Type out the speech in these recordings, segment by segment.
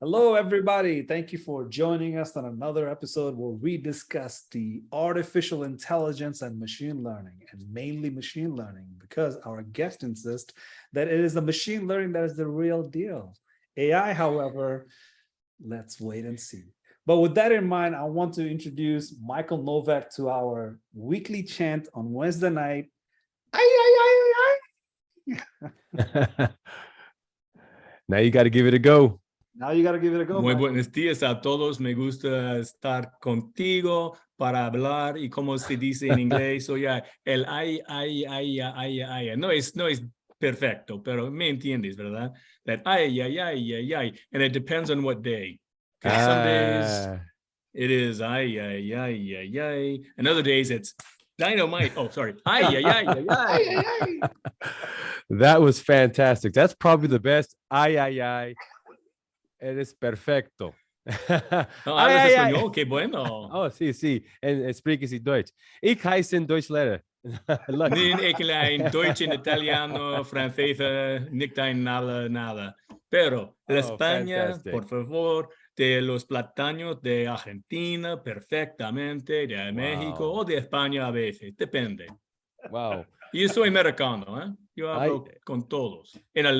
Hello, everybody. Thank you for joining us on another episode where we discuss the artificial intelligence and machine learning, and mainly machine learning, because our guest insists that it is the machine learning that is the real deal. AI, however, let's wait and see. But with that in mind, I want to introduce Michael Novak to our weekly chant on Wednesday night. AyAyAyAi. Now you got to give it a go. Now you got to give it a go. Muy Michael. buenos días a todos. Me gusta estar contigo para hablar y como se dice en inglés, oye, el ay. No es perfecto, pero me entiendes, ¿verdad? That ay. And it depends on what day. Some days it is ay. And other days it's dynamite. Oh, sorry. Ay. That was fantastic. That's probably the best. Ay. Eres perfecto. No, hablas español, qué bueno. Oh, sí. En sprechen Sie Deutsch. Ich heiße in Deutsch leren. Nee, ik in Duits, in Italiano, francés, niet nada. Pero de España, fantastic. por favor, de los platanos de Argentina, perfectamente, de México o de España a veces, depende. Wow. Yo soy americano, ¿eh? Yo hablo con todos. En el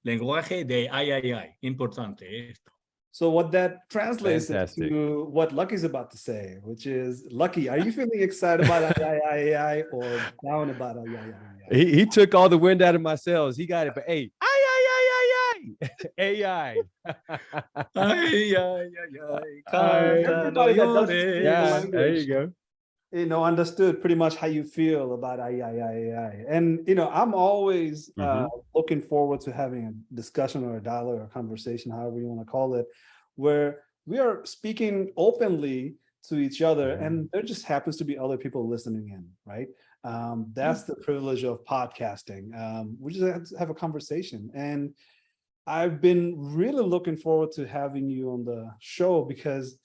lenguaje de ay. Importante esto. So what that translates Fantastic. into what Lucky's about to say, which is, Lucky, are you feeling excited about AI or down about AI? He took all the wind out of my sails. He got it, but hey, AI. Ay. Everybody that doesn't speak the Yeah, language, there you go. Understood pretty much how you feel about AI. And, I'm always looking forward to having a discussion or a dialogue or a conversation, however you want to call it, where we are speaking openly to each other, and there just happens to be other people listening in, right? That's the privilege of podcasting. We just have a conversation. And I've been really looking forward to having you on the show because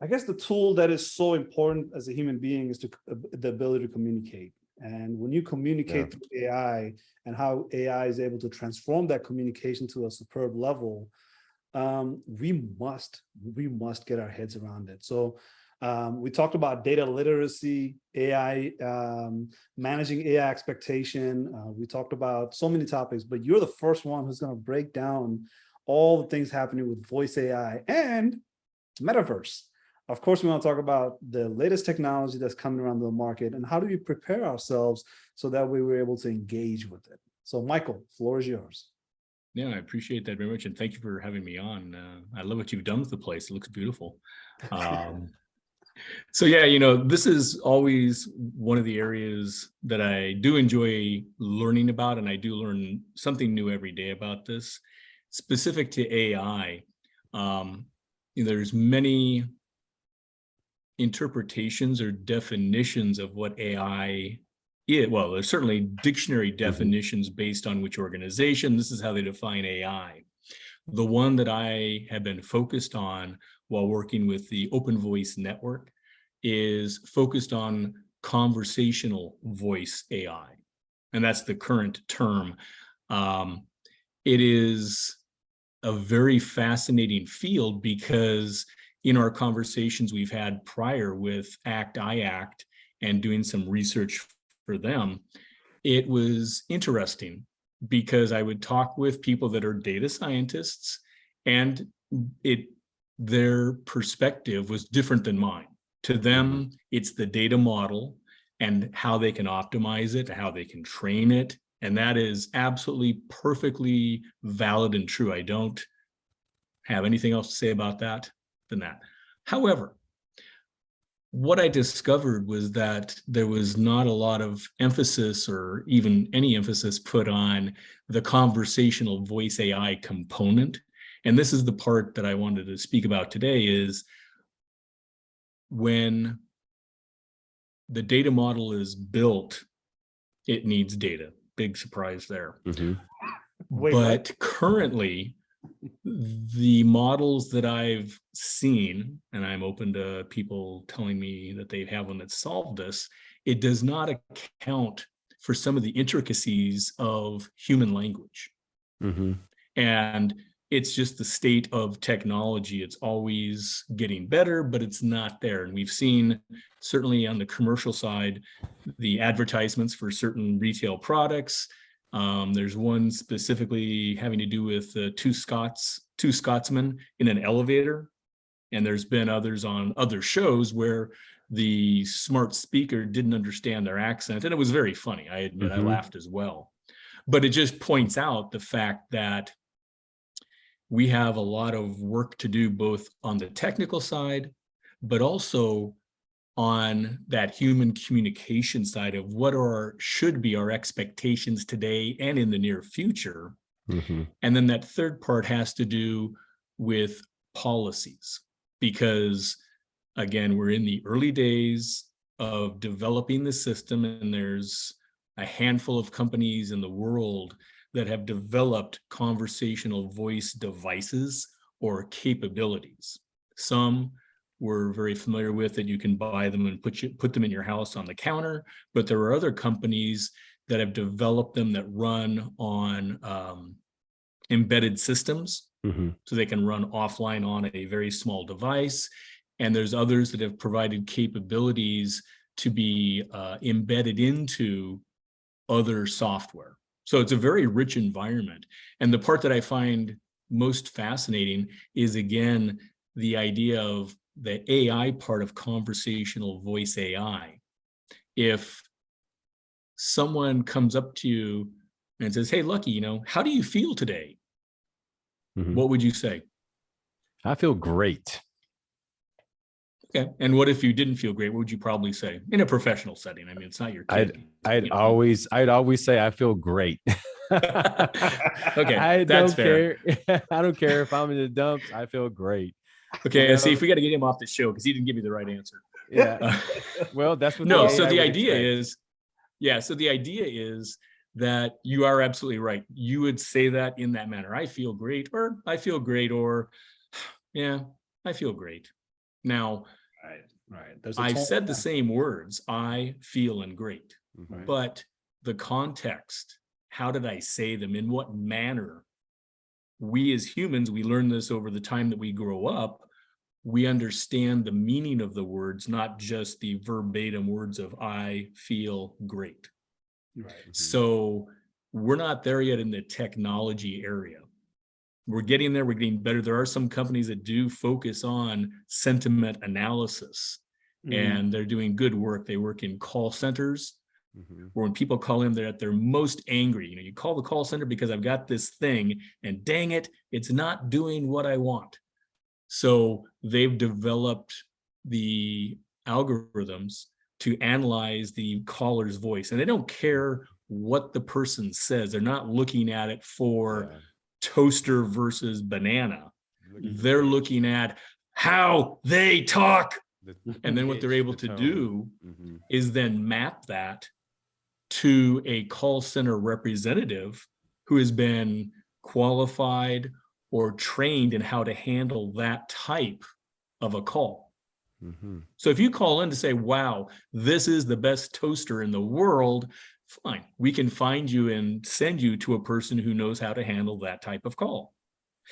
I guess the tool that is so important as a human being is the ability to communicate. And when you communicate through AI and how AI is able to transform that communication to a superb level, we must get our heads around it. So we talked about data literacy, AI, managing AI expectation. We talked about so many topics, but you're the first one who's going to break down all the things happening with voice AI and metaverse. Of course, we want to talk about the latest technology that's coming around the market and how do we prepare ourselves so that we were able to engage with it. So, Michael, floor is yours. Yeah, I appreciate that very much. And thank you for having me on. I love what you've done with the place. It looks beautiful. So, yeah, this is always one of the areas that I do enjoy learning about. And I do learn something new every day about this. Specific to AI, there's many interpretations or definitions of what AI is. Well, there's certainly dictionary definitions based on which organization. This is how they define AI. The one that I have been focused on while working with the Open Voice Network is focused on conversational voice AI. And that's the current term. It is a very fascinating field because in our conversations we've had prior with AyAyAyAi and doing some research for them, it was interesting because I would talk with people that are data scientists and their perspective was different than mine. To them, it's the data model and how they can optimize it, how they can train it. And that is absolutely perfectly valid and true. I don't have anything else to say about that than that. However, what I discovered was that there was not a lot of emphasis or even any emphasis put on the conversational voice AI component. And this is the part that I wanted to speak about today is when the data model is built, it needs data. Big surprise there. But currently, the models that I've seen, and I'm open to people telling me that they have one that solved this, it does not account for some of the intricacies of human language. And it's just the state of technology. It's always getting better, but it's not there. And we've seen, certainly on the commercial side, the advertisements for certain retail products. There's one specifically having to do with two Scotsmen in an elevator. And there's been others on other shows where the smart speaker didn't understand their accent. And it was very funny. I admit, I laughed as well. But it just points out the fact that we have a lot of work to do, both on the technical side, but also on that human communication side of what should be our expectations today and in the near future. And then that third part has to do with policies, because again, we're in the early days of developing the system, and there's a handful of companies in the world that have developed conversational voice devices or capabilities. Some we're very familiar with, that you can buy them and put them in your house on the counter, but there are other companies that have developed them that run on embedded systems, so they can run offline on a very small device. And there's others that have provided capabilities to be embedded into other software. So it's a very rich environment. And the part that I find most fascinating is, again, the idea of the AI part of conversational voice AI. If someone comes up to you and says, "Hey, Lucky, how do you feel today?" What would you say? I feel great. Okay. And what if you didn't feel great? What would you probably say in a professional setting? I mean, it's not your kid. I'd always say I feel great. Okay, I that's don't fair. care. I don't care if I'm in the dumps. I feel great. Okay, see, if we got to get him off the show because he didn't give me the right answer. Yeah. Well, that's what no. the So AI the would idea expect. is, yeah. So the idea is that you are absolutely right. You would say that in that manner. I feel great, or I feel great, or yeah, I feel great. Now, right. I said the same words, I, feel, and great, but the context, how did I say them? In what manner? We as humans, we learn this over the time that we grow up. We understand the meaning of the words, not just the verbatim words of I feel great. So we're not there yet in the technology area. We're getting there. We're getting better. There are some companies that do focus on sentiment analysis, and they're doing good work. They work in call centers, where when people call in, they're at their most angry. You call the call center because I've got this thing, and dang it, it's not doing what I want. So they've developed the algorithms to analyze the caller's voice, and they don't care what the person says. They're not looking at it for toaster versus banana. They're looking at how they talk. And then what they're able to do is then map that to a call center representative who has been qualified or trained in how to handle that type of a call. So if you call in to say, wow, this is the best toaster in the world, fine, we can find you and send you to a person who knows how to handle that type of call.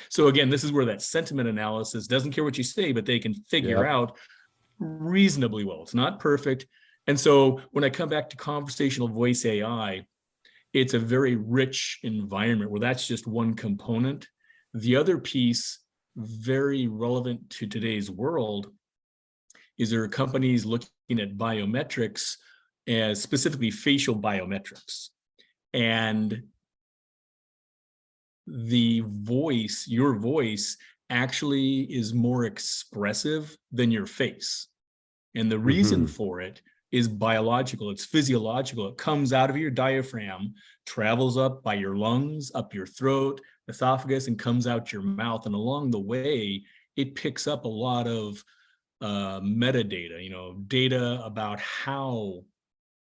So again, this is where that sentiment analysis doesn't care what you say, but they can figure out reasonably well. It's not perfect. And so when I come back to conversational voice AI, it's a very rich environment where that's just one component. The other piece, very relevant to today's world, is there are companies looking at biometrics, as specifically facial biometrics. And the voice, your voice, actually is more expressive than your face. And the reason for it is biological, it's physiological. It comes out of your diaphragm, travels up by your lungs, up your throat, esophagus, and comes out your mouth. And along the way, it picks up a lot of metadata, data about how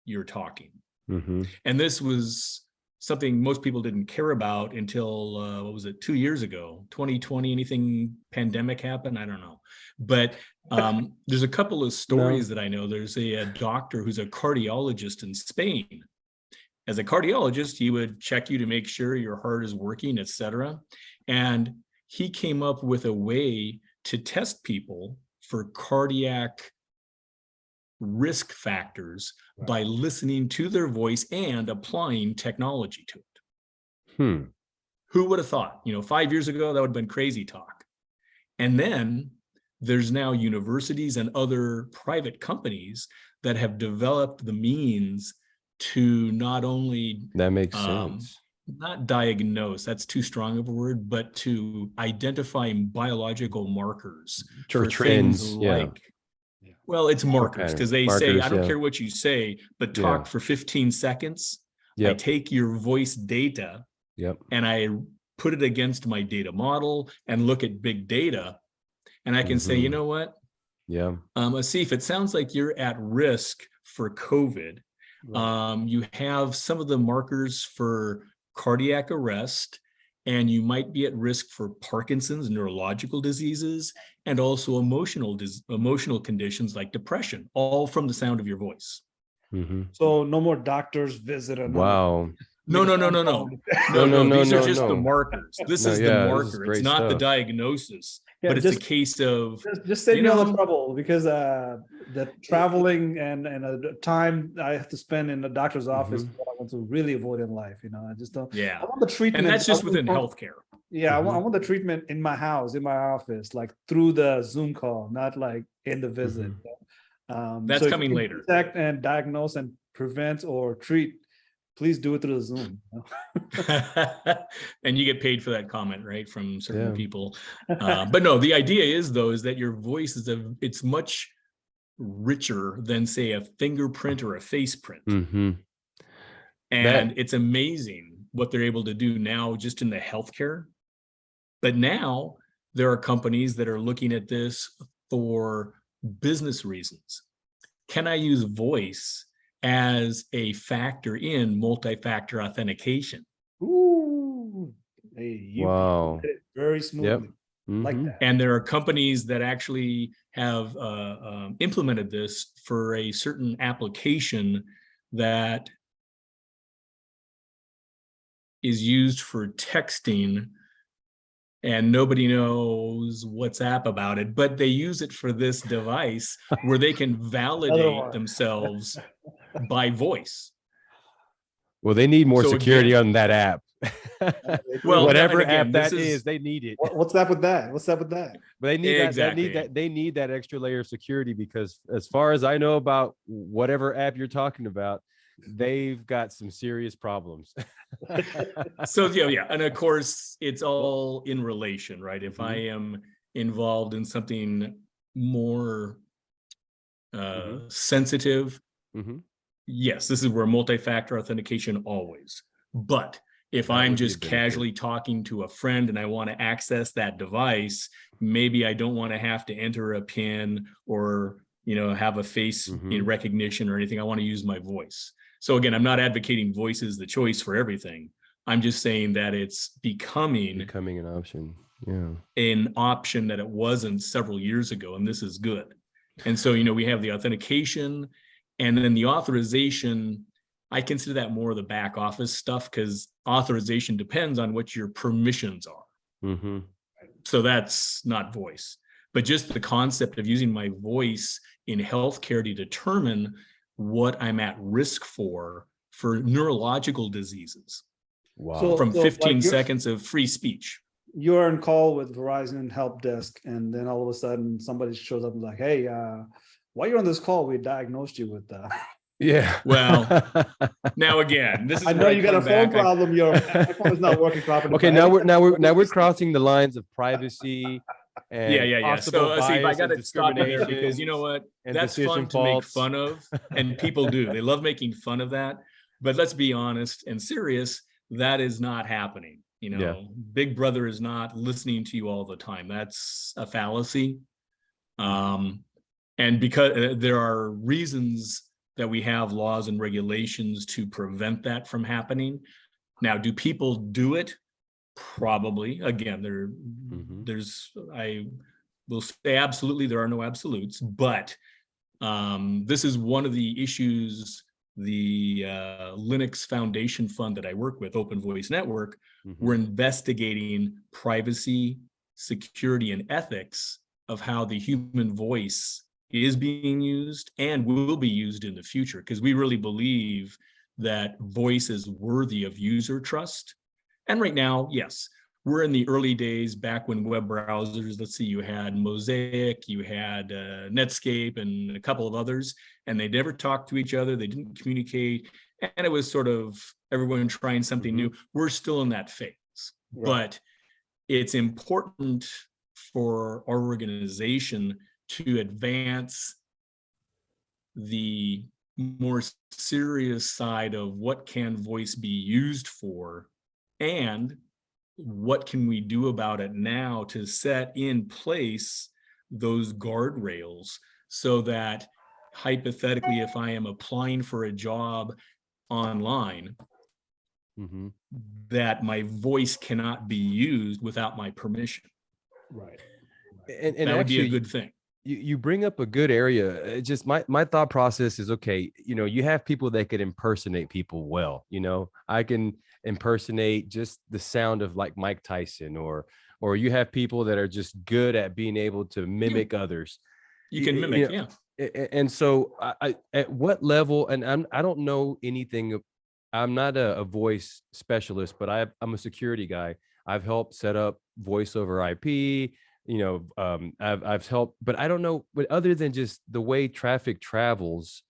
you're talking. And this was something most people didn't care about until, 2 years ago, 2020, anything pandemic happened? I don't know. But there's a couple of stories that I know. There's a doctor who's a cardiologist in Spain. As a cardiologist, he would check you to make sure your heart is working, etc. And he came up with a way to test people for cardiac risk factors by listening to their voice and applying technology to it. Who would have thought? 5 years ago, that would have been crazy talk. And then there's now universities and other private companies that have developed the means to not only That makes sense. Not diagnose, that's too strong of a word, but to identify biological markers For for trends, things yeah. like, well, it's markers, because they say, I don't care what you say, but talk for 15 seconds. I take your voice data and I put it against my data model and look at big data. And I can say, you know what? Asif, it sounds like you're at risk for COVID. You have some of the markers for cardiac arrest, and you might be at risk for Parkinson's, neurological diseases, and also emotional conditions like depression, all from the sound of your voice. So no more doctor's visit. Wow. No. These are just the markers. This is the marker. It's not the diagnosis, but it's a case of just save me all the trouble, because the traveling and the time I have to spend in the doctor's office is what I want to really avoid in life. I just don't. Yeah. I want the treatment, and that's just within healthcare. Yeah, I want the treatment in my house, in my office, like through the Zoom call, not like in the visit. That's coming later. Detect and diagnose and prevent or treat, please do it through the Zoom. And you get paid for that comment, right, from certain people. But no, the idea is that your voice it's much richer than, say, a fingerprint or a face print. And it's amazing what they're able to do now just in the healthcare. But now there are companies that are looking at this for business reasons. Can I use voice as a factor in multi-factor authentication? Ooh, you did it very smoothly. Like that. And there are companies that actually have implemented this for a certain application that is used for texting, and nobody knows WhatsApp about it, but they use it for this device where they can validate themselves by voice. Well, they need more security on that app. Well, whatever app that is, they need it. What's up with that? But they need they need that extra layer of security, because as far as I know about whatever app you're talking about, they've got some serious problems. So and of course it's all in relation, right? If I am involved in something more sensitive, yes, this is where multi-factor authentication always. But if I'm just casually talking to a friend and I want to access that device, maybe I don't want to have to enter a PIN or have a face in recognition or anything. I want to use my voice. So again, I'm not advocating voice is the choice for everything. I'm just saying that it's becoming an option. An option that it wasn't several years ago, and this is good. And so, we have the authentication, and then the authorization. I consider that more of the back office stuff, because authorization depends on what your permissions are. So that's not voice, but just the concept of using my voice in healthcare to determine what I'm at risk for neurological diseases. Wow. From 15 seconds of free speech. You're on call with Verizon help desk, and then all of a sudden somebody shows up and like, hey, while you're on this call, we diagnosed you with Well, now again, this is I know you got a phone problem. Your phone is not working properly. Okay, now we're crossing the lines of privacy. And So see, I got to stop you there, because you know what? That's fun to make fun of, and people do. They love making fun of that. But let's be honest and serious. That is not happening. Big Brother is not listening to you all the time. That's a fallacy. And because there are reasons that we have laws and regulations to prevent that from happening. Now, do people do it? Probably. Again, I will say absolutely there are no absolutes, but this is one of the issues the Linux Foundation Fund that I work with, Open Voice Network, we're investigating privacy, security, and ethics of how the human voice is being used and will be used in the future, because we really believe that voice is worthy of user trust. And right now, yes, we're in the early days, back when web browsers, let's see, you had Mosaic, you had Netscape, and a couple of others, and they never talked to each other. They didn't communicate. And it was sort of everyone trying something new. We're still in that phase. Right. But it's important for our organization to advance the more serious side of what can voice be used for, and what can we do about it now to set in place those guardrails so that hypothetically, if I am applying for a job online, that my voice cannot be used without my permission. Right. And that would be a good thing. You bring up a good area. It just my thought process is, okay, you have people that could impersonate people well. I can impersonate just the sound of like Mike Tyson, or you have people that are just good at being able to mimic others. You can mimic, yeah. And so I at what level, and I don't know anything. I'm not a voice specialist, but I'm a security guy. I've helped set up voice over IP. I've helped, but I don't know. But other than just the way traffic travels,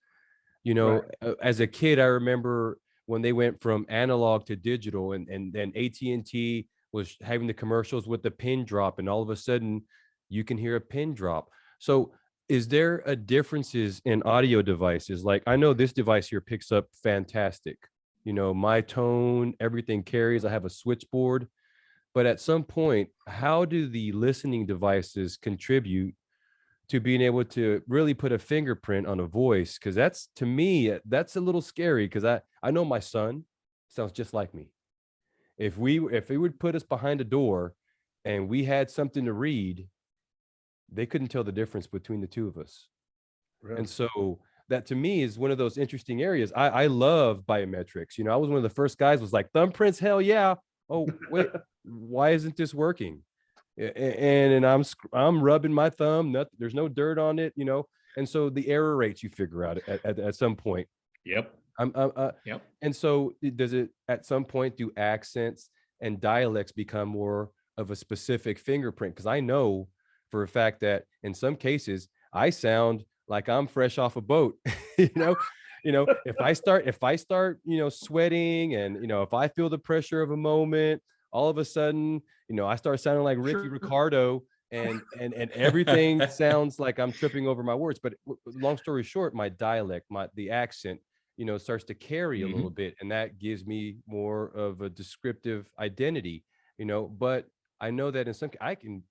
right. As a kid, I remember when they went from analog to digital, and then AT&T was having the commercials with the pin drop, and all of a sudden you can hear a pin drop. So is there a differences in audio devices? Like, I know this device here picks up fantastic. My tone, everything carries. I have a switchboard. But at some point, how do the listening devices contribute to being able to really put a fingerprint on a voice? Because that's, to me, that's a little scary, because I know my son sounds just like me. If he would put us behind a door and we had something to read, they couldn't tell the difference between the two of us. Really? And so that, to me, is one of those interesting areas. I love biometrics. I was one of the first guys was like, thumbprints, hell yeah. Oh, wait, why isn't this working? And I'm rubbing my thumb. There's no dirt on it, And so the error rates you figure out at some point. Yep. Yep. And so does it at some point, do accents and dialects become more of a specific fingerprint? Because I know for a fact that in some cases I sound like I'm fresh off a boat. If I start, sweating, and, if I feel the pressure of a moment, all of a sudden, I start sounding like Ricky Ricardo, and everything sounds like I'm tripping over my words. But long story short, my dialect, the accent, starts to carry a little bit, and that gives me more of a descriptive identity, but I know that in some,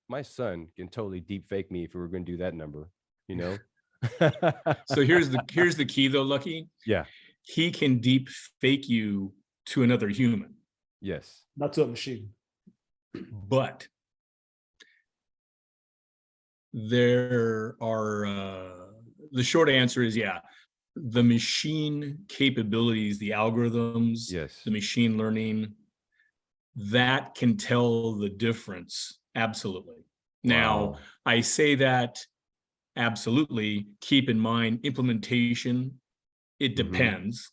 my son can totally deep fake me if we were going to do that number, So here's the key though, Lucky. Yeah. He can deep fake you to another human. Yes. Not to a machine. But there are, the short answer is, yeah, the machine capabilities, the algorithms, yes, the machine learning, that can tell the difference. Absolutely. Now, I say that absolutely. Keep in mind, implementation, it depends.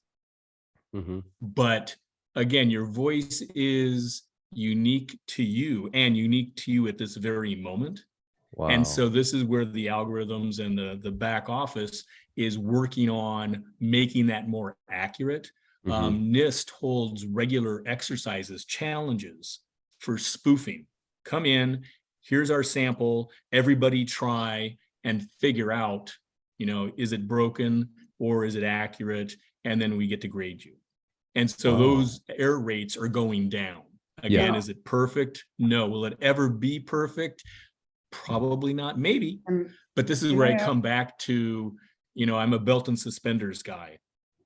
But again, your voice is unique to you, and unique to you at this very moment. And so this is where the algorithms and the back office is working on making that more accurate. NIST holds regular exercises, challenges for spoofing. Come in, here's our sample, everybody try and figure out, is it broken or is it accurate? And then we get to grade you. And so those error rates are going down. Again, is it perfect? No. Will it ever be perfect? Probably not, maybe. But this is where I come back to, I'm a belt and suspenders guy.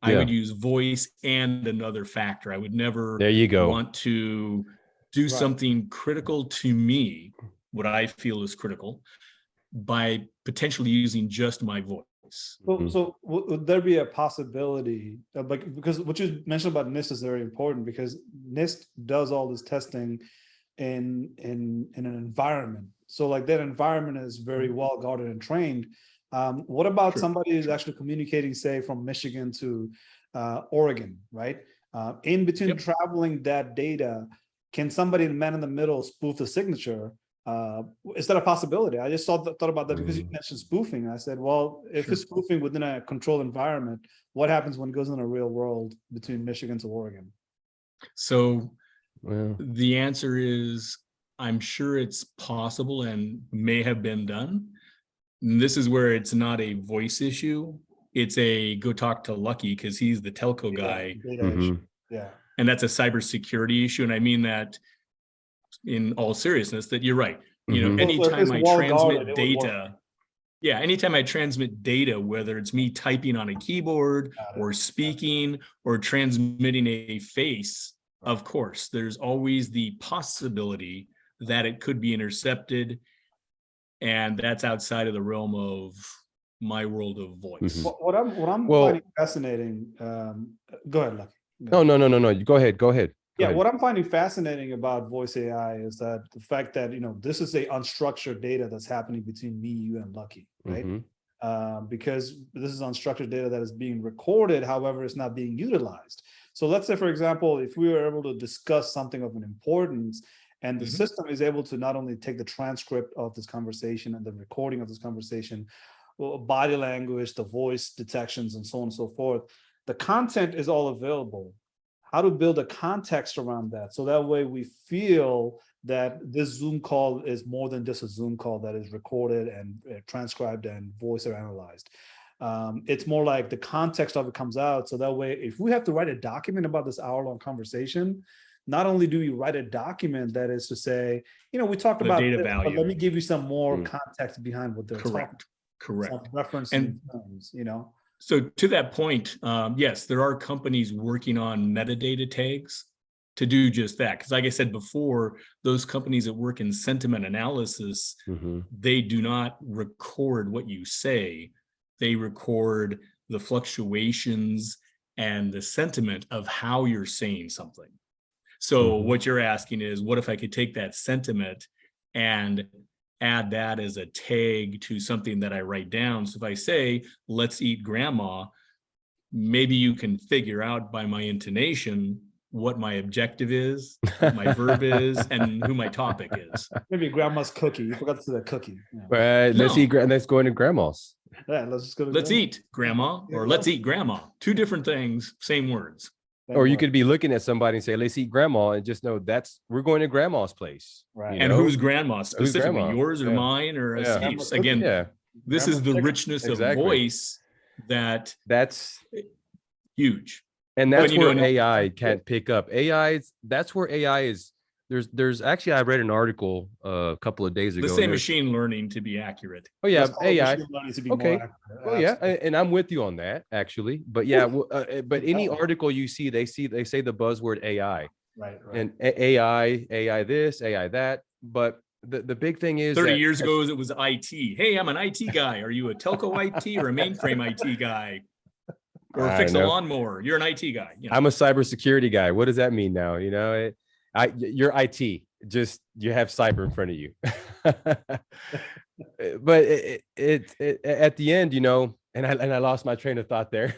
I would use voice and another factor. I would never want to do something critical to me, what I feel is critical, by potentially using just my voice. voice. So would there be a possibility, because what you mentioned about NIST is very important, because NIST does all this testing in an environment. So like that environment is very well guarded and trained. What about somebody who's actually communicating, say, from Michigan to Oregon, right? In between traveling that data, can somebody, man in the middle, spoof the signature? Is that a possibility? I just thought about that because you mentioned spoofing. I said, well, if it's spoofing within a controlled environment, what happens when it goes in a real world between Michigan to Oregon? So the answer is, I'm sure it's possible and may have been done. And this is where it's not a voice issue. It's a go talk to Lucky, because he's the telco guy. Yeah. And that's a cybersecurity issue. And I mean that in all seriousness, that you're right. You know, anytime I transmit data, anytime I transmit data, whether it's me typing on a keyboard or speaking or transmitting a face, of course, there's always the possibility that it could be intercepted. And that's outside of the realm of my world of voice. What I'm finding fascinating, go ahead, Lucky. No. Go ahead. Yeah, what I'm finding fascinating about voice AI is that the fact that, this is a unstructured data that's happening between me, you, and Lucky, right? Because this is unstructured data that is being recorded, however, it's not being utilized. So let's say, for example, if we were able to discuss something of an importance, and the system is able to not only take the transcript of this conversation and the recording of this conversation, body language, the voice detections, and so on and so forth, the content is all available. How to build a context around that, so that way we feel that this Zoom call is more than just a Zoom call that is recorded and transcribed and voice or analyzed. It's more like the context of it comes out, so that way if we have to write a document about this hour-long conversation, not only do we write a document that is to say, we talked about data this, value, but let me give you some more context behind what they're talking. Correct. Some reference and terms, So to that point, yes, there are companies working on metadata tags to do just that. Because like I said before, those companies that work in sentiment analysis, they do not record what you say. They record the fluctuations and the sentiment of how you're saying something. So what you're asking is, what if I could take that sentiment and add that as a tag to something that I write down? So if I say, let's eat grandma, maybe you can figure out by my intonation what my objective is, what my verb is, and who my topic is. Maybe grandma's cookie. You forgot to say that cookie. Let's eat. Let's go into grandma's. Yeah, let's just go to let's eat grandma, or let's eat grandma. Two different things, same words. Or you could be looking at somebody and say, let's eat grandma, and just know we're going to grandma's place. Right. And who's grandma specifically? Who's grandma? Yours or mine or Asif's? Again, this is the richness of voice that's huge. And that's where AI can't pick up. That's where AI is. There's actually, I read an article a couple of days ago. Let's say machine learning to be accurate. Oh yeah, AI. Okay. Oh yeah, and I'm with you on that actually. But yeah, but any article you see, they say the buzzword AI. Right. And AI this, AI that. But the big thing is 30 years ago it was IT. Hey, I'm an IT guy. Are you a telco IT or a mainframe IT guy? Or fix a lawnmower? You're an IT guy. I'm a cybersecurity guy. What does that mean now? You're IT, just you have cyber in front of you. But it at the end, and I lost my train of thought there.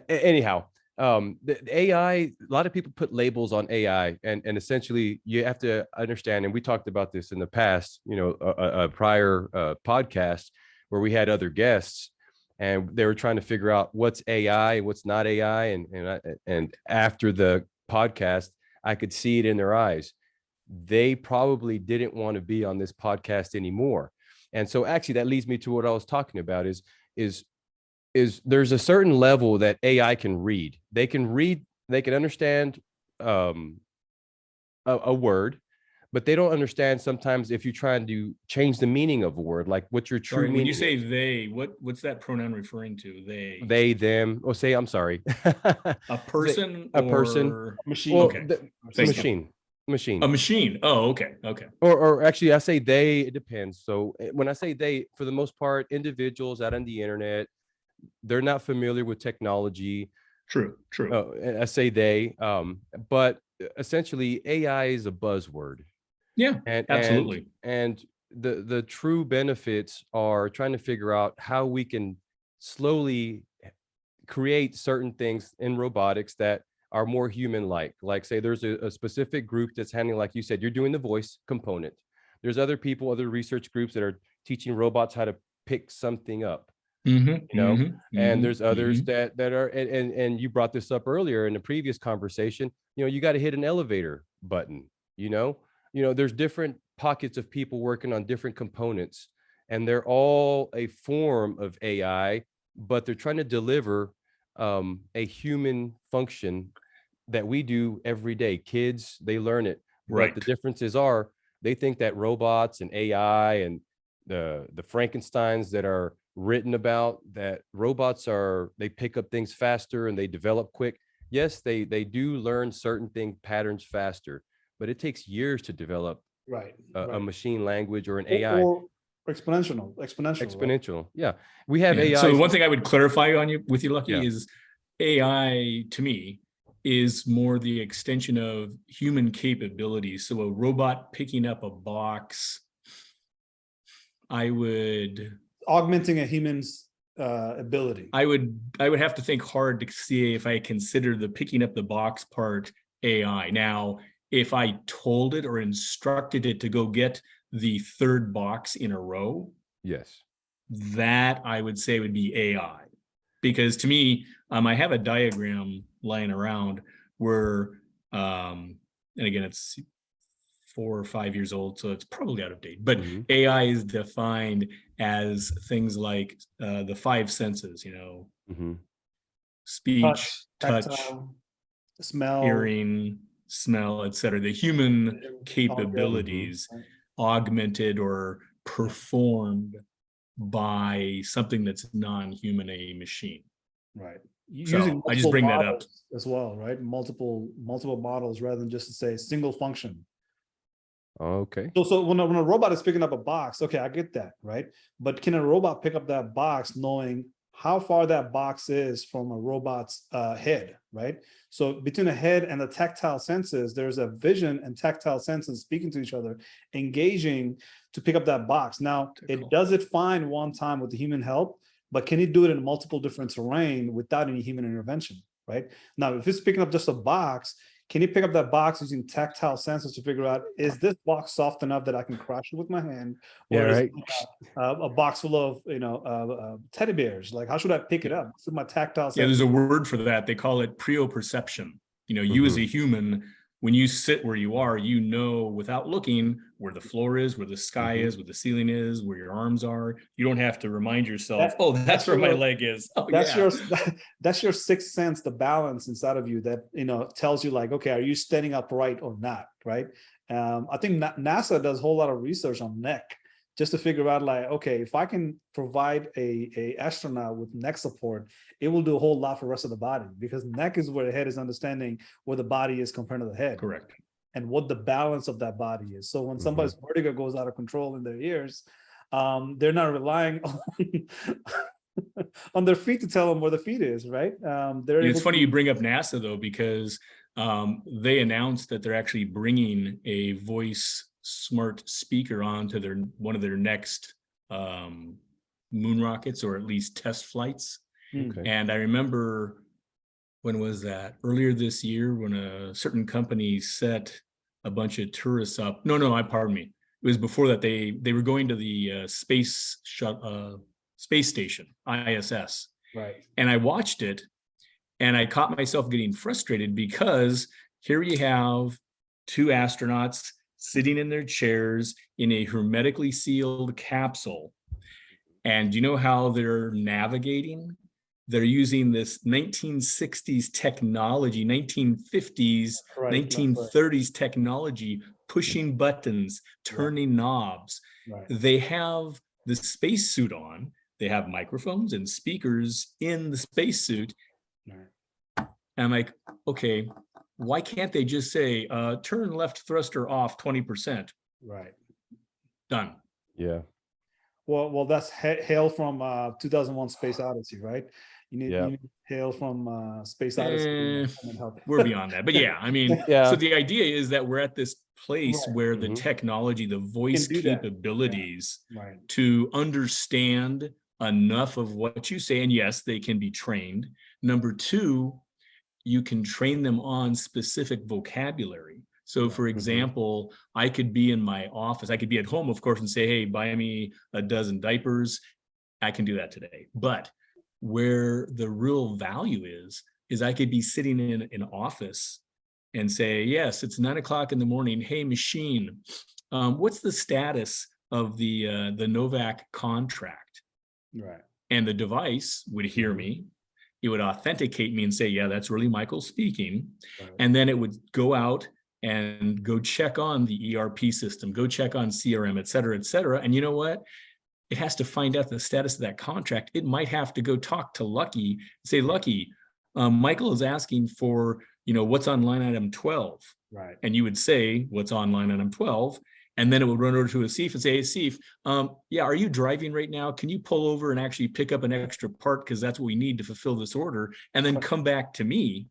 Anyhow, the AI, a lot of people put labels on AI, and essentially you have to understand, and we talked about this in the past, a prior podcast where we had other guests, and they were trying to figure out what's AI, what's not AI. And after the podcast, I could see it in their eyes. They probably didn't want to be on this podcast anymore. And so actually that leads me to what I was talking about is there's a certain level that AI can read. They can understand a word, but they don't understand sometimes if you're trying to change the meaning of a word, like what your true meaning. When you say they, what's that pronoun referring to? They, them. Oh, I'm sorry. A person, a person, machine. Well, okay. Machine. Machine. A machine. Oh, okay. Okay. Or actually, I say they, it depends. So when I say they, for the most part, individuals out on the internet, they're not familiar with technology. True. True. I say they, but essentially AI is a buzzword. Yeah, And absolutely. the true benefits are trying to figure out how we can slowly create certain things in robotics that are more human-like. Like say there's a specific group that's handling, like you said, you're doing the voice component. There's other people, other research groups that are teaching robots how to pick something up. And there's others that are, and you brought this up earlier in the previous conversation, you got to hit an elevator button, there's different pockets of people working on different components, and they're all a form of AI, but they're trying to deliver a human function that we do every day. Kids, they learn it, Right. but the differences are they think that robots and AI and the Frankensteins that are written about, that robots they pick up things faster and they develop quick. Yes, they do learn certain patterns faster, but it takes years to develop a machine language or an AI. Or exponential. Right? Yeah, we have AI. So one thing I would clarify with you, Lucky, Yeah. is AI to me is more the extension of human capabilities. So a robot picking up a box, I would augmenting a human's ability. I would have to think hard to see if I consider the picking up the box part AI. Now, if I told it or instructed it to go get the third box in a row, yes, that I would say would be AI. Because to me, I have a diagram lying around where, and again, it's 4 or 5 years old, so it's probably out of date. But AI is defined as things like the 5 senses, speech, touch, tactile, smell, hearing, smell, etc. The human capabilities augmented or performed by something that's non-human, a machine. Right. So I just bring that up as well, right? Multiple models rather than just to say single function. Okay. So when a robot is picking up a box, okay, I get that, right? But can a robot pick up that box knowing how far that box is from a robot's head, right? So between the head and the tactile senses, there's a vision and tactile senses speaking to each other, engaging to pick up that box. Now, it does it fine one time with the human help, but can it do it in multiple different terrain without any human intervention, right? Now, if it's picking up just a box, can you pick up that box using tactile sensors to figure out, is this box soft enough that I can crush it with my hand? Or is it a box full of, teddy bears? Like, how should I pick it up? With my tactile sensor? Yeah, there's a word for that. They call it proprioception. You as a human, when you sit where you are, without looking where the floor is, where the sky is, where the ceiling is, where your arms are. You don't have to remind yourself, that's where my leg is. Oh, that's your sixth sense, the balance inside of you that tells you like, okay, are you standing upright or not, right? I think NASA does a whole lot of research on neck, just to figure out like, okay, if I can provide a astronaut with neck support, it will do a whole lot for the rest of the body, because neck is where the head is understanding where the body is compared to the head. Correct. And what the balance of that body is. So when somebody's vertigo goes out of control in their ears, they're not relying on their feet to tell them where the feet is, right? It's funny you bring up NASA though, because they announced that they're actually bringing a voice smart speaker onto one of their next moon rockets, or at least test flights. Okay. And I remember, when was that? Earlier this year, when a certain company set a bunch of tourists up. Pardon me. It was before that. They were going to the space station, ISS. Right. And I watched it, and I caught myself getting frustrated, because here you have 2 astronauts sitting in their chairs in a hermetically sealed capsule. And you know how they're navigating? They're using this 1960s technology, 1950s, 1930s technology, pushing buttons, turning knobs. Right. They have the spacesuit on. They have microphones and speakers in the spacesuit. And I'm like, okay, why can't they just say, turn left thruster off 20%? Right. Done. Yeah. Well, that's Hail from 2001 Space Odyssey, right? You need Hail from Space Odyssey. We're beyond that. But yeah, I mean, Yeah. so the idea is that we're at this place Right. where the technology, the voice capabilities to understand enough of what you say, and yes, they can be trained. Number two, you can train them on specific vocabulary. So for example, I could be in my office, I could be at home, of course, and say, hey, buy me a dozen diapers. I can do that today. But where the real value is I could be sitting in an office and say, yes, it's 9 o'clock in the morning. Hey, machine, what's the status of the Novak contract? Right. And the device would hear me. It would authenticate me and say, yeah, that's really Michael speaking. Right. And then it would go out and go check on the ERP system, go check on CRM, et cetera, et cetera. And you know what? It has to find out the status of that contract. It might have to go talk to Lucky and say, Lucky, Michael is asking for, what's on line item 12. Right. And you would say, what's on line item 12? And then it would run over to Asif and say, hey, Asif, yeah, are you driving right now? Can you pull over and actually pick up an extra part? Because that's what we need to fulfill this order. And then come back to me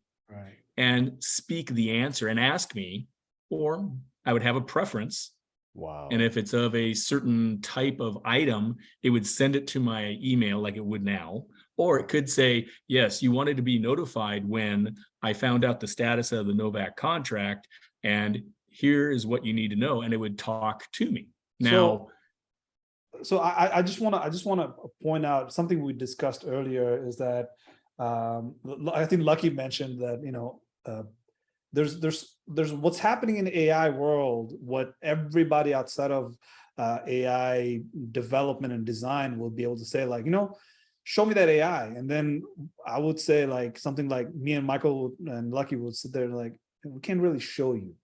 and speak the answer and ask me, or I would have a preference. Wow. And if it's of a certain type of item, it would send it to my email like it would now. Or it could say, yes, you wanted to be notified when I found out the status of the Novak contract, and here is what you need to know. And it would talk to me. Now, so I just want to point out something we discussed earlier is that I think Lucky mentioned that, there's what's happening in the AI world, what everybody outside of AI development and design will be able to say, like, show me that AI. And then I would say, like, something like me and Michael and Lucky would sit there like, we can't really show you,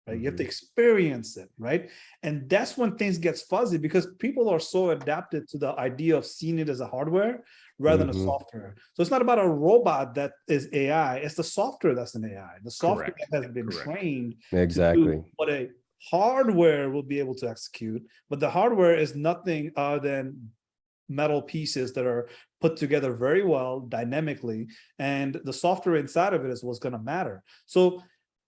right? You have to experience it, right? And that's when things gets fuzzy, because people are so adapted to the idea of seeing it as a hardware rather than a software. So it's not about a robot that is AI, it's the software that's an AI. The software that has been trained to do what a hardware will be able to execute, but the hardware is nothing other than metal pieces that are put together very well dynamically, and the software inside of it is what's going to matter. So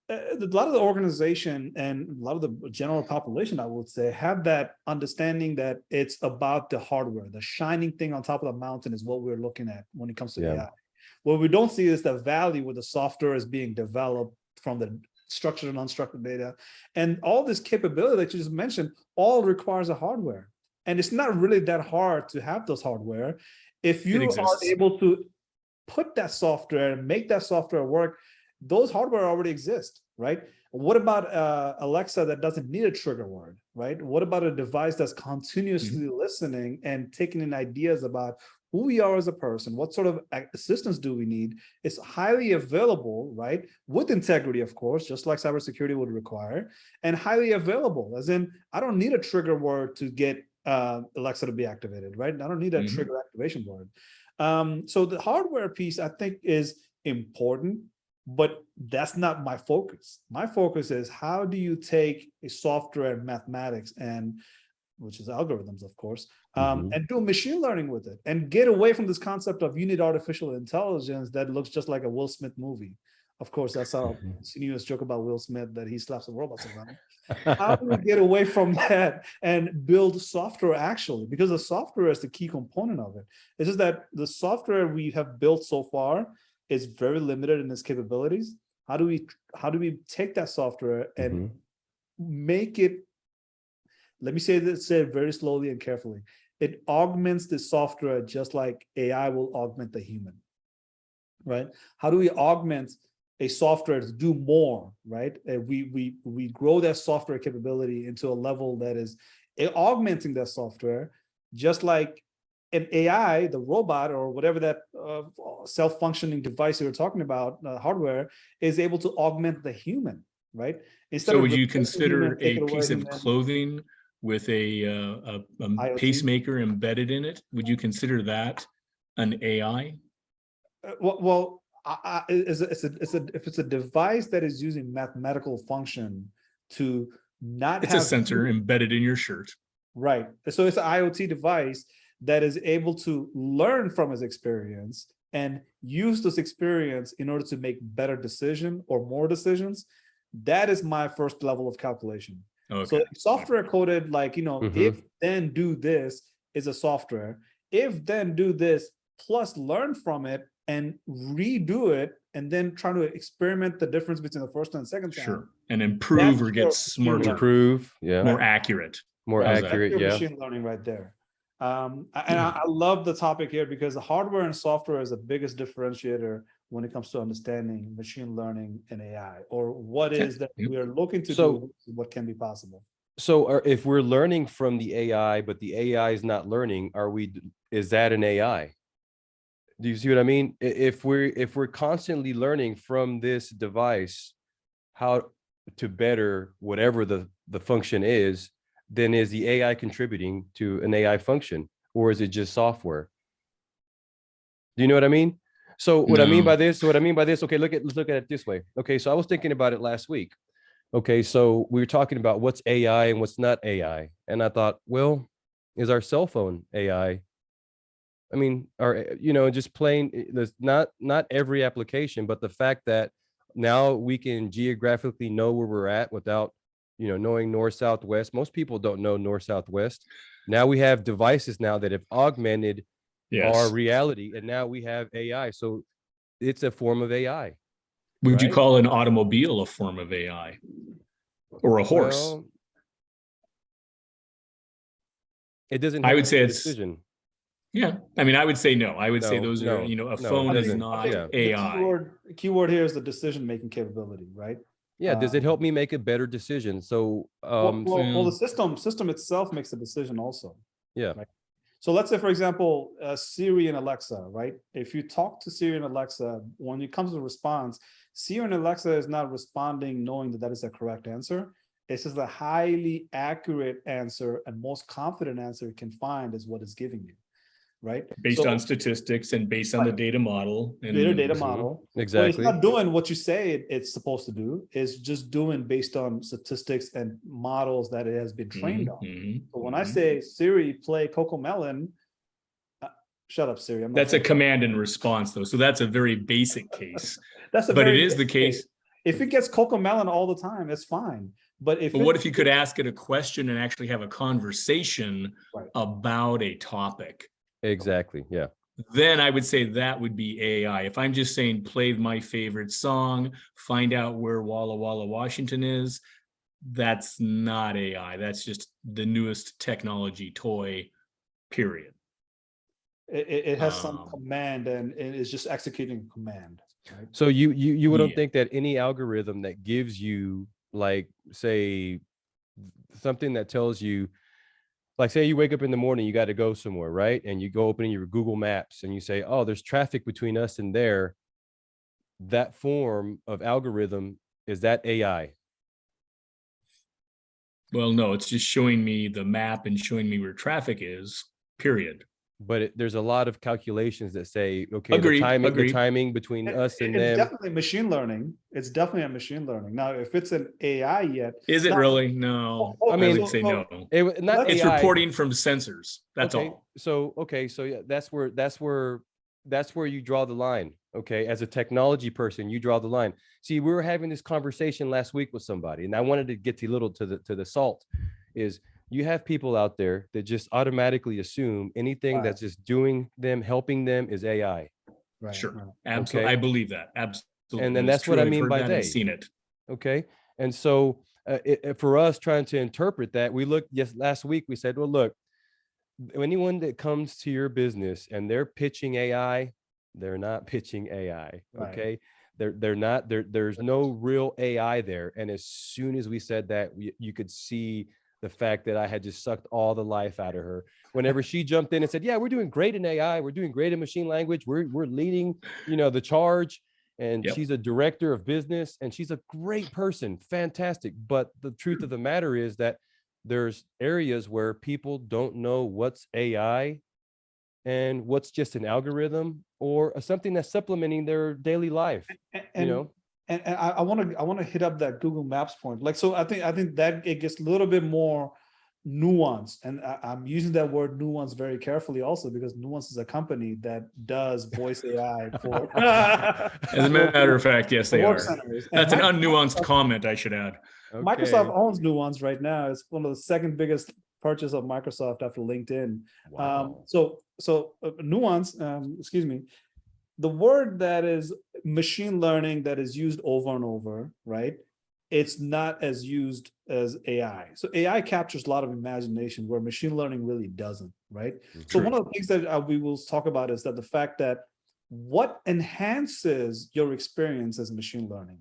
a lot of the organization and a lot of the general population, I would say, have that understanding that it's about the hardware. The shining thing on top of the mountain is what we're looking at when it comes to AI. What we don't see is the value where the software is being developed from the structured and unstructured data. And all this capability that you just mentioned all requires a hardware. And it's not really that hard to have those hardware. If you are able to put that software and make that software work, those hardware already exist, right? What about Alexa that doesn't need a trigger word, right? What about a device that's continuously listening and taking in ideas about who we are as a person? What sort of assistance do we need? It's highly available, right? With integrity, of course, just like cybersecurity would require, and highly available, as in, I don't need a trigger word to get Alexa to be activated, right? I don't need a trigger activation word. So the hardware piece, I think, is important, but that's not my focus. My focus is, how do you take a software and mathematics, and which is algorithms, of course, and do machine learning with it, and get away from this concept of you need artificial intelligence that looks just like a Will Smith movie. Of course, that's our continuous joke about Will Smith, that he slaps the robots around. How do we get away from that and build software actually? Because the software is the key component of it. It's just that the software we have built so far is very limited in its capabilities. How do we take that software and make it, let me say it very slowly and carefully, it augments the software just like AI will augment the human, right? How do we augment a software to do more, right? We grow that software capability into a level that is augmenting that software, just like an AI, the robot or whatever that self-functioning device you're talking about, hardware, is able to augment the human, right? Instead so would you consider a piece of clothing with a pacemaker embedded in it? Would you consider that an AI? Well, if it's a device that is using mathematical function to not It's have a sensor embedded in your shirt. right. So it's an IoT device that is able to learn from its experience and use this experience in order to make better decision or more decisions. That is my first level of calculation. Okay. So software coded, like, if then do this is a software, if then do this plus learn from it and redo it, and then try to experiment the difference between the first and the second time. Sure. And improve That's or get your smarter. Improve, yeah. More accurate. More How's that? accurate, That's your yeah. machine learning right there. And I love the topic here because the hardware and software is the biggest differentiator when it comes to understanding machine learning and AI, or what is that we are looking to do, what can be possible. So if we're learning from the AI, but the AI is not learning, is that an AI? Do you see what I mean? If we're constantly learning from this device how to better whatever the function is, then is the AI contributing to an AI function, or is it just software? Do you know what I mean? So what I mean by this, okay, let's look at it this way. Okay, so I was thinking about it last week. Okay, so we were talking about what's AI and what's not AI. And I thought, well, is our cell phone AI? I mean, just plain, there's not every application, but the fact that now we can geographically know where we're at without, knowing north, south, west. Most people don't know north, south, west. Now we have devices now that have augmented our reality, and now we have AI. So it's a form of AI. Would you call an automobile a form of AI? Or a horse? Well, it doesn't. I would say it's decision. Yeah, I mean, I would say no. I would say those are, a phone is doesn't. not Yeah. AI. The keyword here is the decision-making capability, right? Yeah. Does it help me make a better decision? So, well, the system itself makes a decision also. Yeah. Right? So let's say, for example, Siri and Alexa, right? If you talk to Siri and Alexa, when it comes to response, Siri and Alexa is not responding knowing that that is a correct answer. It's just a highly accurate answer, and most confident answer it can find is what it's giving you, right? Based on statistics and based on the data model. And data model. Exactly. But it's not doing what you say it's supposed to do. It's just doing based on statistics and models that it has been trained on. So when I say, Siri, play CoComelon, shut up, Siri. That's a command and response, though. So that's a very basic case. But it is the case. If it gets CoComelon all the time, it's fine. But what if you could ask it a question and actually have a conversation about a topic? Exactly. Yeah. Then I would say that would be AI. If I'm just saying, play my favorite song, find out where Walla Walla, Washington is, that's not AI. That's just the newest technology toy, period. It has some command, and it is just executing a command. Right? So you wouldn't think that any algorithm that gives you, like, say, something that tells you, like, say you wake up in the morning, you got to go somewhere, right? And you go open your Google Maps and you say, oh, there's traffic between us and there. That form of algorithm, is that AI? Well, no, it's just showing me the map and showing me where traffic is, period. But there's a lot of calculations that say, okay, the timing between us and them. It's definitely machine learning. It's definitely a machine learning. Now, if it's an AI yet. Is it really? No. I would say no. It's reporting from sensors. That's all. So yeah, that's where you draw the line. Okay. As a technology person, you draw the line. See, we were having this conversation last week with somebody, and I wanted to get to the salt is, you have people out there that just automatically assume anything that's just helping them is AI. Right. Sure. Absolutely. Okay. I believe that. Absolutely. And then that's what I mean by they. I've seen it. Okay. And so for us trying to interpret that, last week we said, well, look, anyone that comes to your business and they're pitching AI, they're not pitching AI. Okay. They're not, there's no real AI there. And as soon as we said that, you could see the fact that I had just sucked all the life out of her. Whenever she jumped in and said, yeah, we're doing great in AI. We're doing great in machine language. We're leading, the charge. And she's a director of business and she's a great person. Fantastic. But the truth of the matter is that there's areas where people don't know what's AI and what's just an algorithm or something that's supplementing their daily life. And I want to hit up that Google Maps point. Like, so I think that it gets a little bit more nuanced, and I'm using that word nuance very carefully also, because Nuance is a company that does voice AI for As a matter of fact, yes, they work are. centers. That's an unnuanced comment, I should add. Microsoft owns Nuance right now. It's one of the second biggest purchase of Microsoft after LinkedIn. Wow. So Nuance, excuse me, the word that is machine learning that is used over and over, right? It's not as used as AI. So AI captures a lot of imagination where machine learning really doesn't, right? So one of the things that we will talk about is that the fact that what enhances your experience as machine learning.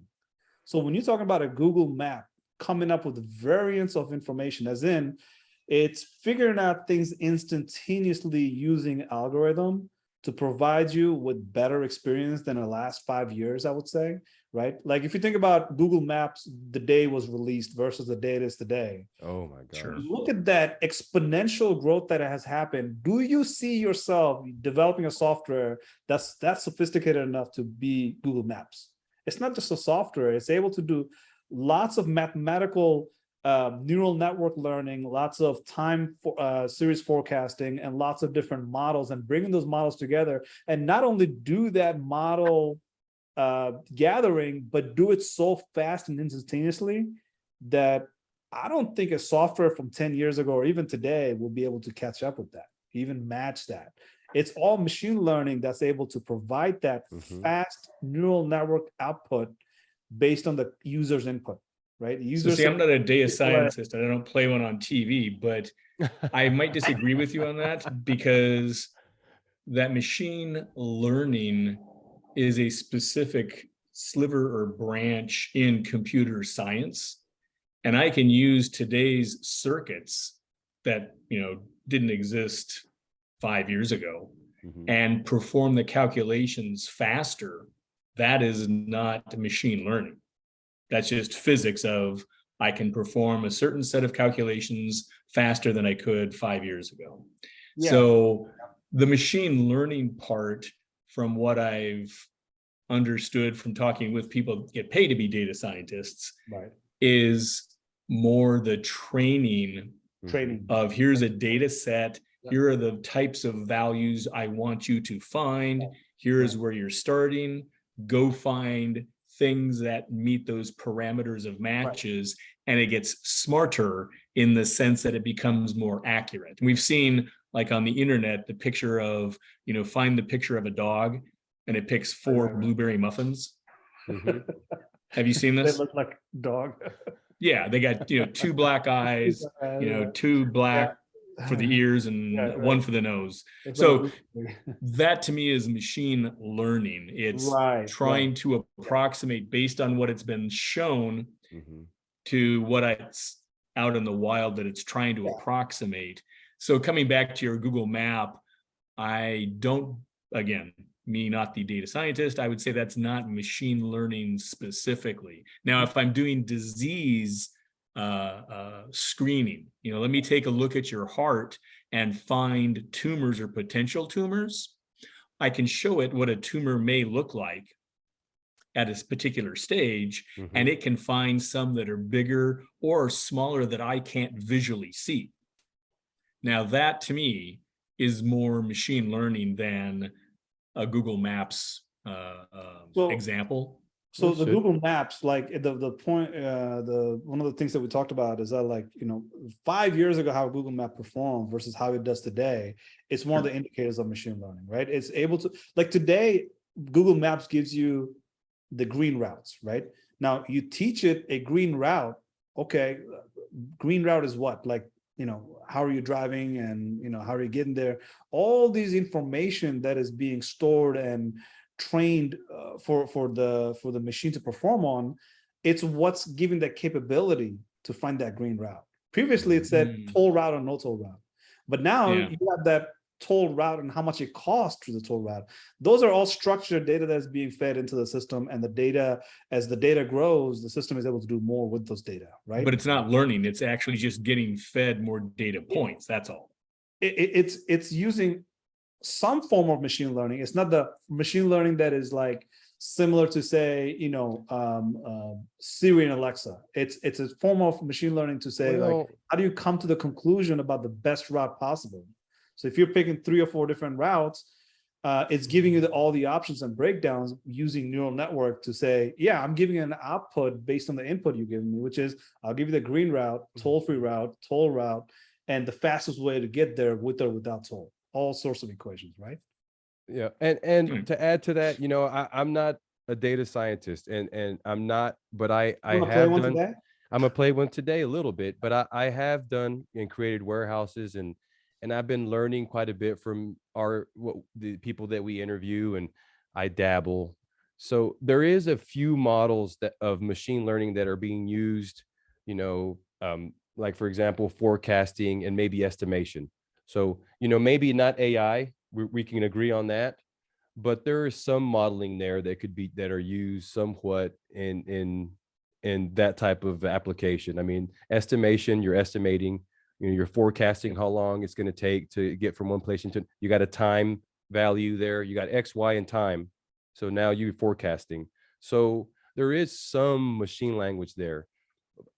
So when you're talking about a Google map coming up with variants of information, as in it's figuring out things instantaneously using algorithm to provide you with better experience than the last 5 years, I would say, right? Like if you think about Google Maps, the day was released versus the day it is today. Oh my God. Sure. Look at that exponential growth that has happened. Do you see yourself developing a software that's sophisticated enough to be Google Maps? It's not just a software, it's able to do lots of mathematical neural network learning, lots of time series forecasting, and lots of different models, and bringing those models together, and not only do that model gathering, but do it so fast and instantaneously that I don't think a software from 10 years ago or even today will be able to catch up with that, even match that. It's all machine learning that's able to provide that fast neural network output based on the user's input. Right. So see, I'm not a data scientist and I don't play one on TV, but I might disagree with you on that, because that machine learning is a specific sliver or branch in computer science. And I can use today's circuits that, didn't exist 5 years ago and perform the calculations faster. That is not machine learning. That's just physics of I can perform a certain set of calculations faster than I could 5 years ago. Yeah. So the machine learning part, from what I've understood from talking with people that get paid to be data scientists, is more the training of here's a data set, here are the types of values I want you to find, here is where you're starting, go find things that meet those parameters of matches, and it gets smarter in the sense that it becomes more accurate. And we've seen, like on the internet, the picture of, find the picture of a dog, and it picks 4 blueberry muffins. Have you seen this? They look like dog. Yeah, they got 2 black eyes, 2 black for the ears, and 1 for the nose. So that to me is machine learning. It's trying to approximate based on what it's been shown to what it's out in the wild that it's trying to approximate. So coming back to your Google map, I don't, again, me not the data scientist, I would say that's not machine learning specifically. Now, if I'm doing disease screening, let me take a look at your heart and find tumors or potential tumors, I can show it what a tumor may look like at a particular stage, and it can find some that are bigger or smaller that I can't visually see. Now, that to me is more machine learning than a Google Maps example. So the Google Maps, like the point, one of the things that we talked about is that, 5 years ago, how Google Map performed versus how it does today, it's one of the indicators of machine learning, right? It's able to, like today, Google Maps gives you the green routes, right? Now you teach it a green route. Okay, green route is what? How are you driving, and how are you getting there? All these information that is being stored and trained for the machine to perform on, it's what's giving that capability to find that green route. Previously, it said toll route or no toll route, but now you have that toll route and how much it costs through the toll route. Those are all structured data that's being fed into the system, and the data, as the data grows, the system is able to do more with those data, right? But it's not learning; it's actually just getting fed more data points. That's all. It's using some form of machine learning. It's not the machine learning that is like similar to, say, Siri and Alexa. It's a form of machine learning to say, like, how do you come to the conclusion about the best route possible? So if you're picking 3 or 4 different routes, it's giving you all the options and breakdowns using neural network to say, yeah, I'm giving you an output based on the input you're giving me, which is, I'll give you the green route, toll-free route, toll route, and the fastest way to get there with or without toll. All sorts of equations, right? Yeah, and to add to that, I'm not a data scientist, and I'm not, but I have done. Today? I'm gonna play one today a little bit, but I have done and created warehouses, and I've been learning quite a bit from the people that we interview, and I dabble. So there is a few models of machine learning that are being used, like, for example, forecasting and maybe estimation. So, maybe not AI, we can agree on that, but there is some modeling there that are used somewhat in that type of application. I mean, estimation, you're estimating, you're forecasting how long it's going to take to get from one place into, you got a time value there, you got X, Y, and time. So now you're forecasting. So there is some machine language there.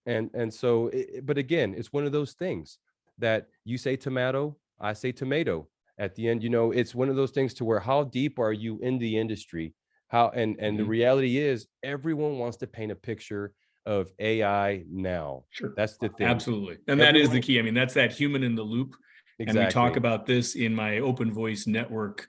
And so, but again, it's one of those things that you say tomato, I say tomato. At the end, it's one of those things to where, how deep are you in the industry? And the reality is, everyone wants to paint a picture of AI now. Sure. That's the thing. Absolutely. And that is the key. I mean, that's that human in the loop. Exactly. And we talk about this in my open voice network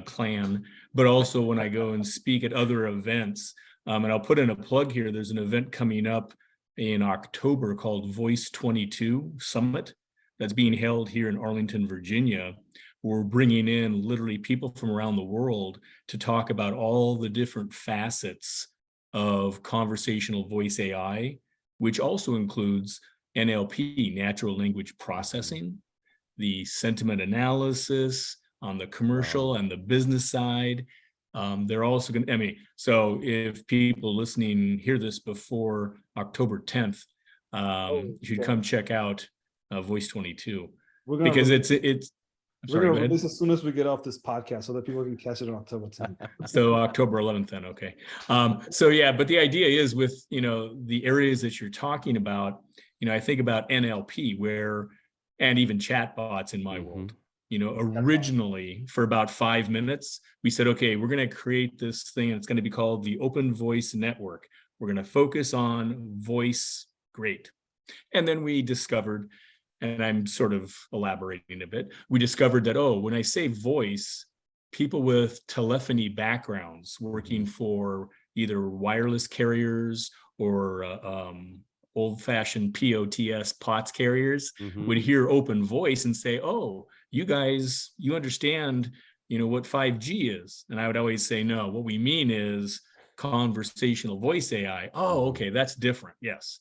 clan, but also when I go and speak at other events. And I'll put in a plug here. There's an event coming up in October called Voice22 Summit that's being held here in Arlington, Virginia. We're bringing in literally people from around the world to talk about all the different facets of conversational voice AI, which also includes NLP, natural language processing, the sentiment analysis on the commercial and the business side. They're also going to, so if people listening hear this before October 10th, you should come check out Voice22, because it's we're going to release as soon as we get off this podcast so that people can catch it on October 10th. So October 11th then, okay. So yeah, but the idea is with, the areas that you're talking about, I think about NLP and even chatbots in my world. Originally for about 5 minutes, we said, okay, we're going to create this thing. It's going to be called the Open Voice Network. We're going to focus on voice. Great. And then we discovered, and I'm sort of elaborating a bit, we discovered that, when I say voice, people with telephony backgrounds working for either wireless carriers or old-fashioned POTS carriers would hear open voice and say, oh, you guys, you understand, what 5G is. And I would always say, no, what we mean is conversational voice AI. Oh, okay, that's different. Yes.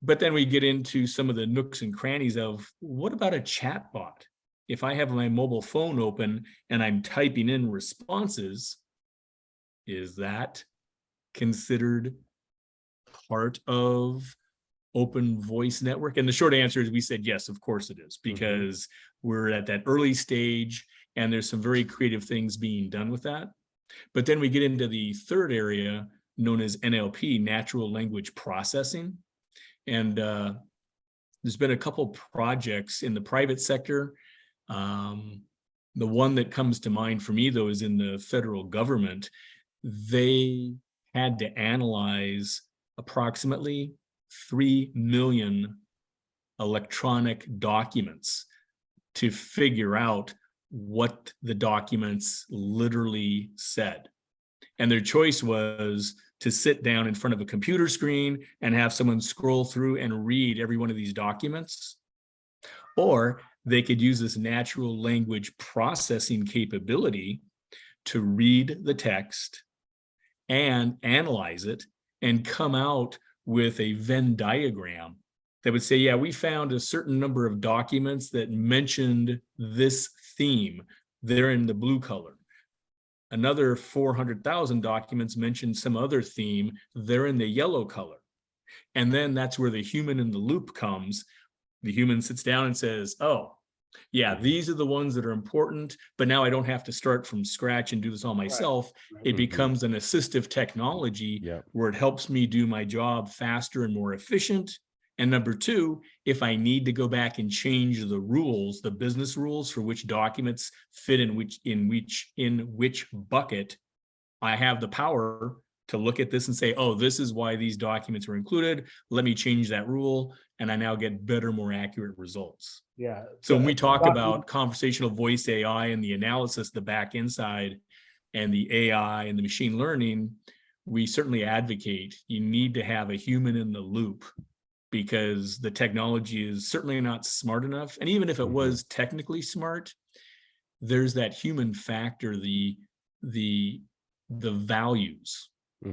But then we get into some of the nooks and crannies of, what about a chat bot? If I have my mobile phone open and I'm typing in responses, is that considered part of open voice network? And the short answer is, we said, yes, of course it is, because we're at that early stage and there's some very creative things being done with that. But then we get into the third area known as NLP, natural language processing. And there's been a couple projects in the private sector. The one that comes to mind for me, though, is in the federal government. They had to analyze approximately 3 million electronic documents to figure out what the documents literally said. And their choice was to sit down in front of a computer screen and have someone scroll through and read every one of these documents, or they could use this natural language processing capability to read the text and analyze it and come out with a Venn diagram that would say, yeah, we found a certain number of documents that mentioned this theme. They're in the blue color. Another 400,000 documents mention some other theme. They're in the yellow color. And then that's where the human in the loop comes. The human sits down and says, oh, Yeah, these are the ones that are important, but now I don't have to start from scratch and do this all myself. It becomes an assistive technology where it helps me do my job faster and more efficient. And number two, if I need to go back and change the rules, the business rules for which documents fit in which bucket, I have the power to look at this and say, oh, this is why these documents were included. Let me change that rule. And I now get better, more accurate results. Yeah. So when we talk about conversational voice AI and the analysis, the back end side, and the AI and the machine learning, we certainly advocate you need to have a human in the loop, because the technology is certainly not smart enough. And even if it was technically smart, there's that human factor, the values.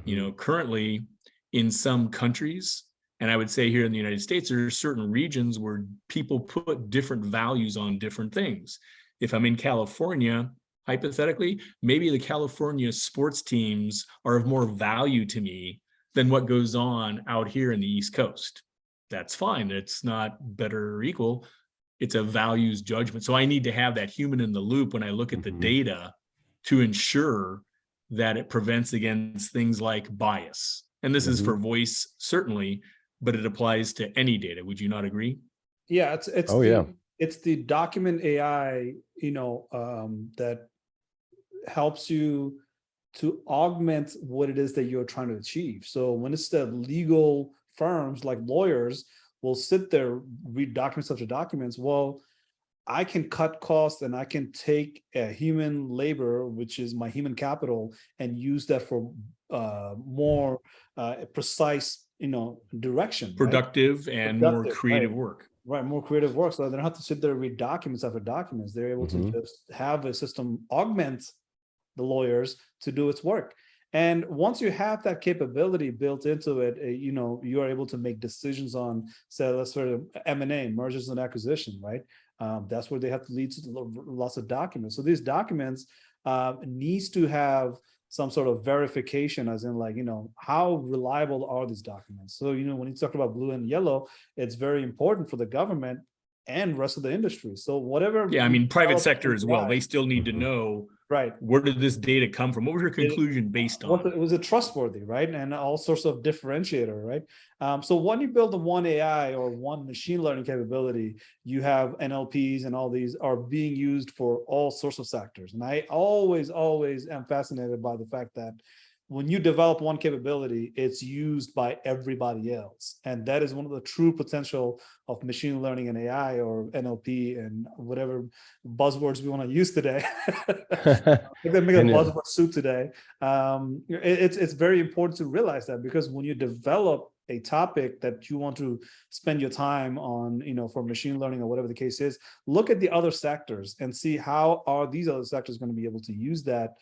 You know, currently in some countries, and I would say here in the United States, there are certain regions where people put different values on different things. If I'm in California, hypothetically, maybe the California sports teams are of more value to me than what goes on out here in the East Coast. That's fine. It's not better or equal. It's a values judgment. So I need to have that human in the loop when I look at the data to ensure that it prevents against things like bias. And this is for voice, certainly, but it applies to any data. Would you not agree? Yeah, it's the document AI, that helps you to augment what it is that you're trying to achieve. So when it's the legal firms like lawyers will sit there, read documents after documents, well, I can cut costs and I can take a human labor, which is my human capital, and use that for more precise, direction. Productive and more creative work. Right, more creative work. So they don't have to sit there and read documents after documents. They're able to just have a system augment the lawyers to do its work. And once you have that capability built into it, you are able to make decisions on, say, let's sort of M&A, mergers and acquisition, right? That's where they have to lead to lots of documents. So these documents needs to have some sort of verification, as in like, how reliable are these documents? So, when you talk about blue and yellow, it's very important for the government and rest of the industry. So whatever. Yeah, I mean, private sector as well. They still need to know, right, where did this data come from? What was your conclusion based on? Was it trustworthy, right? And all sorts of differentiator, right? So when you build the one AI or one machine learning capability, you have NLPs and all these are being used for all sorts of sectors. And I always am fascinated by the fact that when you develop one capability, it's used by everybody else. And that is one of the true potential of machine learning and AI or NLP and whatever buzzwords we want to use today. They make a buzzword soup today. It's very important to realize that, because when you develop a topic that you want to spend your time on, for machine learning or whatever the case is, look at the other sectors and see how are these other sectors going to be able to use that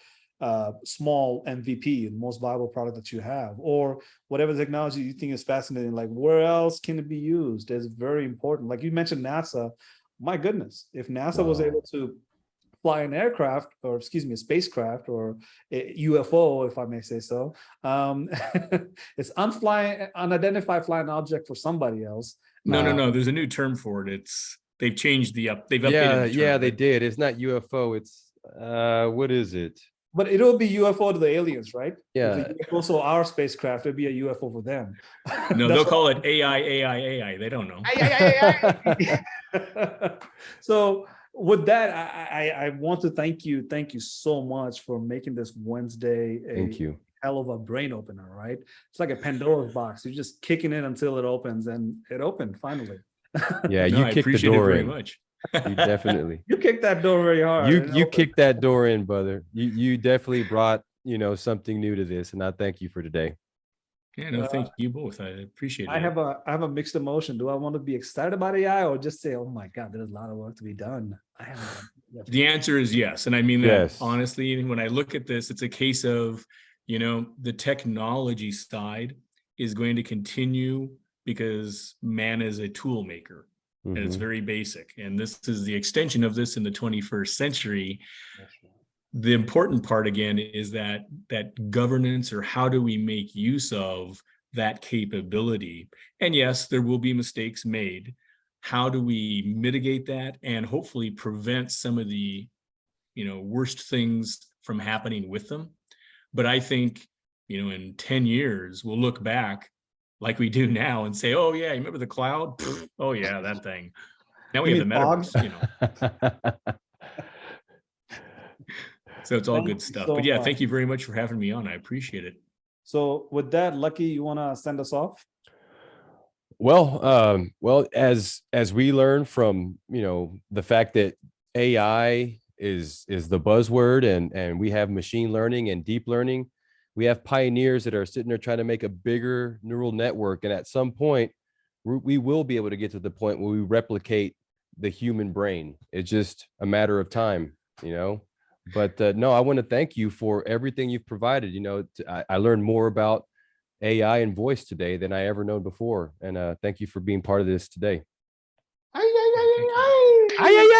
small MVP, the most viable product that you have, or whatever technology you think is fascinating, like where else can it be used? Is very important. Like you mentioned NASA, my goodness, if NASA was able to fly an aircraft, or excuse me, a spacecraft or a UFO, if I may say so, it's unidentified flying object for somebody else. No, there's a new term for it. They've changed they've updated the term. Yeah, they did. It's not UFO, it's what is it? But it'll be UFO to the aliens, right? Yeah. Also, our spacecraft, it'd be a UFO for them. No, they'll call it AyAyAyAi. They don't know. So with that, I want to thank you. Thank you so much for making this Wednesday a hell of a brain opener, right? It's like a Pandora's box. You're just kicking it until it opens, and it opened finally. Yeah, you kicked the door in. Much. You definitely. You kicked that door very hard. You kicked that door in, brother. You definitely brought, something new to this, and I thank you for today. Yeah, no, thank you both. I appreciate it. I have a mixed emotion. Do I want to be excited about AI or just say, oh my God, there's a lot of work to be done? The answer is yes. And I mean that honestly, when I look at this, it's a case of, the technology side is going to continue because man is a tool maker. And it's very basic. And this is the extension of this in the 21st century. The important part, again, is that governance, or how do we make use of that capability? And yes, there will be mistakes made, how do we mitigate that and hopefully prevent some of the, worst things from happening with them. But I think, in 10 years, we'll look back like we do now and say, oh yeah, you remember the cloud? Oh yeah, that thing. Now we You have the mean fog? metaverse, So it's all Thank good you stuff. so But yeah, much. thank you very much for having me on. I appreciate it. So with that, Lucky, you want to send us off? Well, as we learn from the fact that AI is the buzzword, and we have machine learning and deep learning, we have pioneers that are sitting there trying to make a bigger neural network, and at some point, we will be able to get to the point where we replicate the human brain. It's just a matter of time, But no, I want to thank you for everything you've provided. I learned more about AI and voice today than I ever known before. And thank you for being part of this today. Ay, ay, ay, ay, ay. Ay, ay,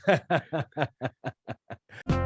ay, ay.